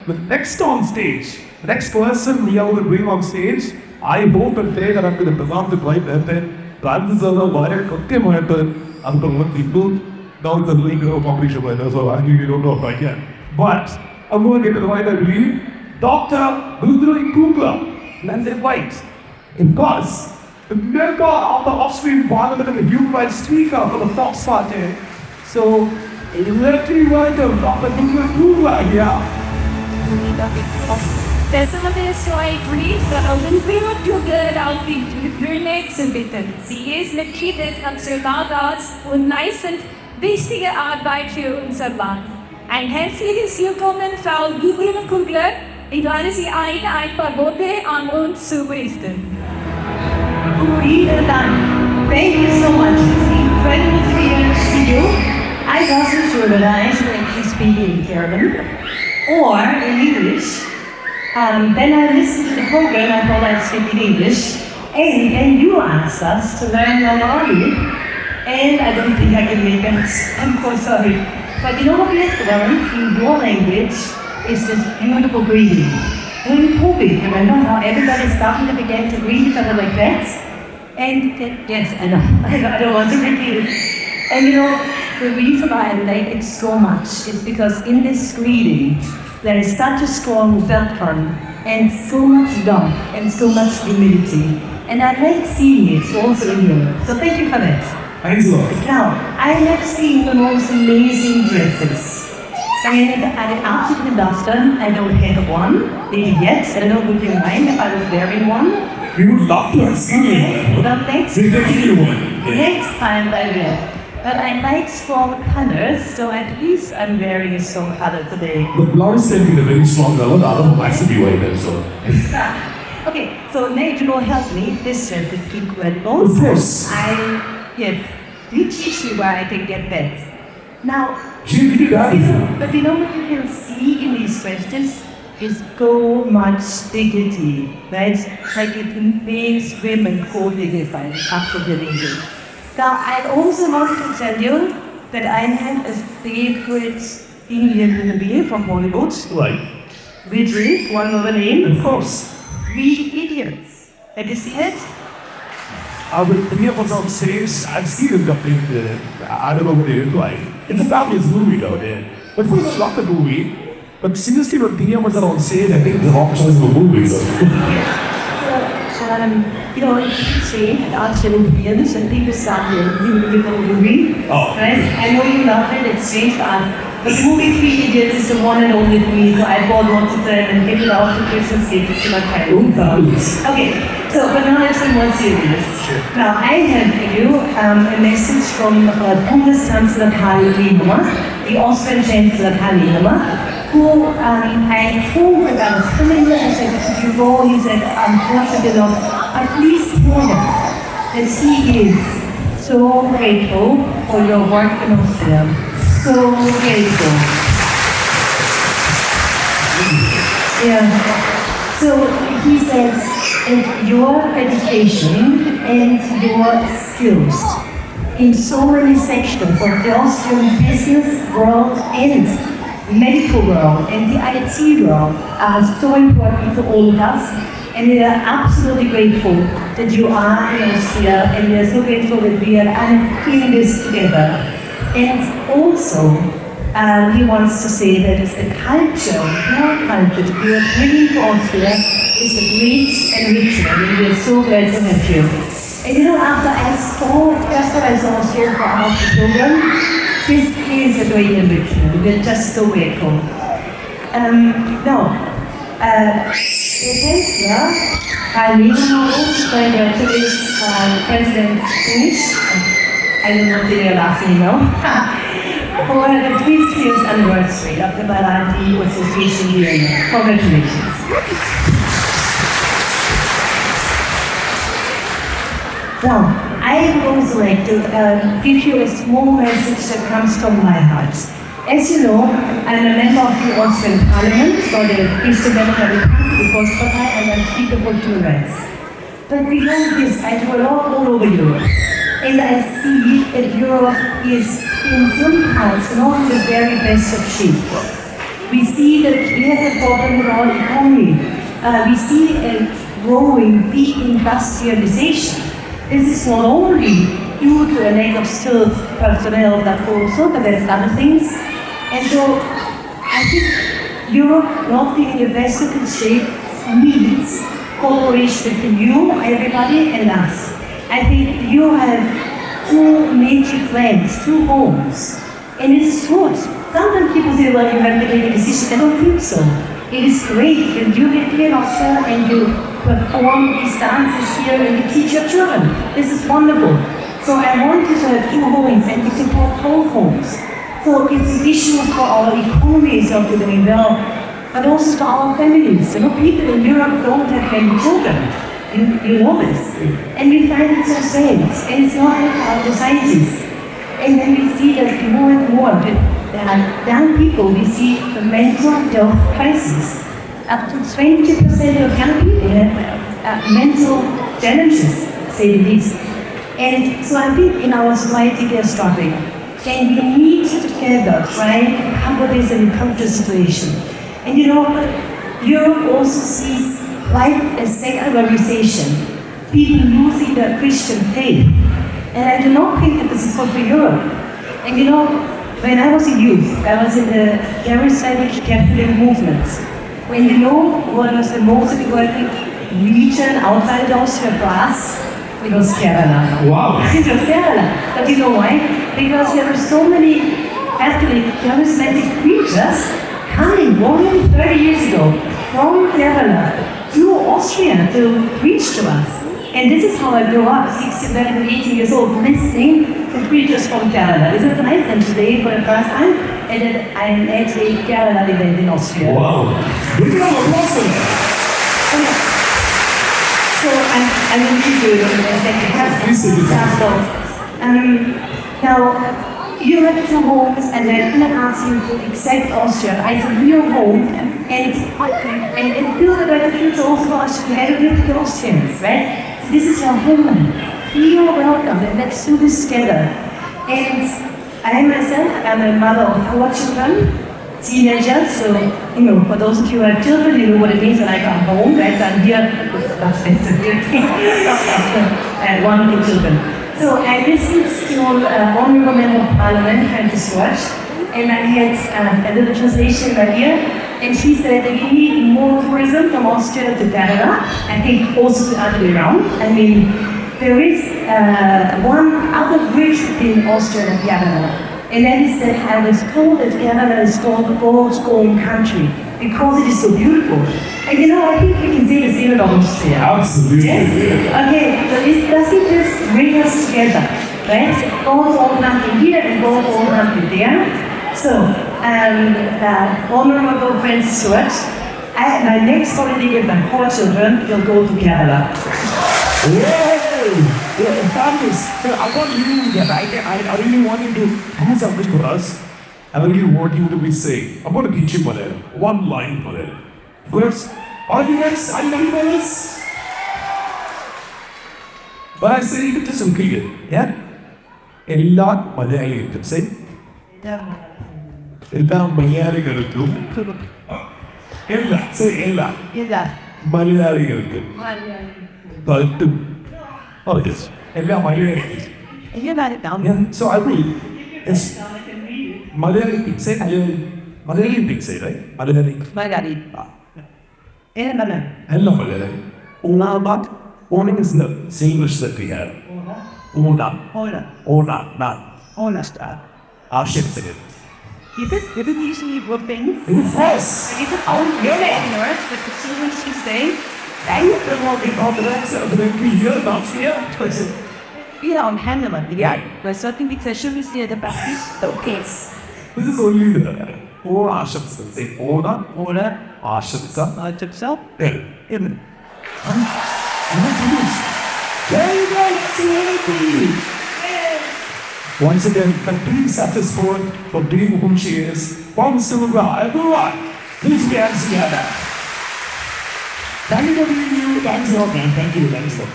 the next on stage, the next person we are going to bring on stage, I hope and pray that I'm going to perform the quite better. Chances are very good. I'm going to people down the league of competition winners, so I really don't know if I can. But I'm going to get to the right, I believe, Dr. Ludwig Kugler, London White. Because the member of the Austrian Parliament and the human rights speaker for the Fox Party. So, let me welcome Dr. Ludwig Kugler here. Dessa vez så är Lisa och den blir dubbel av den nächsten. Sie ist Mitglied des Nationalrats und leistet wichtige Arbeit für unser Land. Ein herzliches Willkommen, Frau Ludwig Kugler. Ich lade Sie ein paar Worte an uns zu berichten. Vielen Dank. Thank you so much. It's incredible to be here to see you. I wasn't sure that I should actually speak in German or in English. Then I listened to the program, I thought I'd speak in English. And then you asked us to learn Marathi. And I don't think I can make that. I'm so sorry. But you know what we have to learn in your language is this beautiful greeting. During COVID, remember how everybody started and began to greet each other like that? And yes, I know, I don't want to repeat it. And you know, the reason why I like it so much is because in this greeting, there is such a strong welcome and so much love and so much humility. And I like seeing it also in Europe. So thank you for that. Thanks a lot. Now, I have seen the most amazing dresses. And I absolutely love them. I don't have one, maybe yet. I don't know, would you mind if I was wearing one? We would love to have seen you. Well, next We can give you one. Next time I will. But I like strong colors, so at least I'm wearing a strong color today. But Lawrence said you a very strong color, the other likes to be white there, so. Okay, so Nate, you will help me. This shirt is incredible. Of course. Yes, you teach me where I can get that. Now, She did that before. but you know what you can see in these questions is so much dignity, right? Like it makes women so dignified, absolutely. Now, I also want to tell you that I have a favorite Indian movie from Hollywood, Right. which is, one of the name, Of course. Three Idiots. Have you seen it? The three of us on stage, I've seen it up in I don't know what it is like. It's a fabulous movie though, yeah. But we love the movie. But seriously, when three of us are on stage, I think it's the wrong choice of a movie. So. You know, you should say at Arts and Indians and people start you know, movie. Oh. Right? I know you love it, it's strange for us. But the movie Three Idiots is the one and only for me, so I bought lots of them and give it out for Christmas gifts to my parents. Fabulous. Okay, so but now let's be more serious. Sure. Now I have for you a message from Bundeskanzler Karl Nehammer, the Austrian Chancellor Karl Nehammer, who I told when I was coming here, I said, "Could you go?" He said, "Unfortunately not, but please tell him that he is so grateful for your work in Austria. So grateful." Yeah. So he says, "And your education and your skills in so many sections of the Austrian business world and medical world and the IT world are so important to all of us, and we are absolutely grateful that you are in Austria, and we are so grateful that we are in this together." And also, he wants to say that it's the culture, your culture that you are bringing to Austria is a great enrichment, and we are so glad to have you. And you know, after I saw Austria for our program, this is a great enrichment. We're just so grateful. Now, the Chancellor, Karl Nehammer, congratulates President Finnish, I don't know your last name now, for the 50th anniversary of the Marathi Association here. Congratulations. Now, I would also like to give you a small message that comes from my heart. As you know, I'm a member of the Austrian Parliament for the Christian Democratic Party, Volkspartei, and I'm Speaker for Human Rights. But beyond this, I do a lot all over Europe. And I see that Europe is in some parts not the very best of shape. We see that we have a problem with our economy. We see a growing de-industrialization. This is not only due to a lack of skilled personnel, but also that there's other things. And so I think Europe not being a Western shape needs cooperation between you, everybody, and us. I think you have two native lands, two homes, and it's good. Sometimes people say, well, you have to make a decision. I don't think so. It is great when you live here in Austria and you perform these dances here and you teach your children. This is wonderful. So I want you to have two homes and to support both homes. So it's an issue for our economies of doing well, but also for our families. You know, people in Europe don't have many children. You know this. And we find it so sad. And it's not like our societies. And then we see that more and more, there are young people, we see the mental health crisis. Up to 20% of young people have mental challenges, to say the least. And so I think in our society they are struggling. And we need to together try to cover this and come to a situation. And you know, Europe also sees quite a secularization, people losing their Christian faith. And I do not think that this is good for Europe. And you know, when I was a youth, I was in the charismatic Catholic movement. When you know what was the most important region outside Austria for us, it was Kerala. Wow. It was Kerala. But you know why? Because there were so many Catholic charismatic preachers coming more than 30 years ago from Kerala to Austria to preach to us. And this is how I grew up, 16, 17, 18 years old, listening to preachers from Kerala. This is nice, and today, for the first time, I'm at a Kerala event in Austria. Wow. Big round of applause for that. So I will leave you in a second. Please take it. Now, you have two homes, and I'm going to ask you to accept Austria as a real home and build a better future also for us together with the Austrians, right? This is your home. Feel welcome, and let's do this together. And I myself am a mother of 4 children, teenagers, so, you know, for those of you who have children, you know what it means when I come home, right? I'm here, that's and wonderful children. So I listened to Honorable Member of Parliament, Francis George, and I had a little translation right here, and she said that we need more tourism from Austria to Kerala. I think also the other way around. I mean, there is one other bridge between Austria and Kerala, and that is that I was told that Kerala is called the God's own country because it is so beautiful. And you know, I think we can say the same about Austria. Absolutely. Yes? Okay, so doesn't this bring us together, right? God's own country here and God's own country there. So, Honorable Francis George, my next holiday with my 4 children will go to Kerala. Fabulous. So I want you to I really want you to do something for us. I really want you to be saying, I'm going to teach you Malayalam. One line Malayalam. First, are you guys animals? But I say it is clear. Yeah? എല്ലാ മലയാളികൾക്കും say എല്ലാ മലയാളികൾക്കും എല്ലാ മലയാളികൾക്കും പറ്റും എല്ലാ മലയാളികൾക്കും So I will. Yes. Malayali say Malayali say right? Malayali. Hello Malayali. Ona but owning is the English that we have. Ona. Not. Our ship again. Is it usually whooping? Yes. Is it all really ignorant with the children she say? I don't want to talk about that. We hear about here. We are on Hanneman. Yeah. But something we should we see at the back? Okay. This is only the Or Ashapsa. Say Ona, Ashapsa. Ashapsa? In. Once again, please satisfied for being whom she is. From Silva, everyone, please be together. Thank you. Thank you.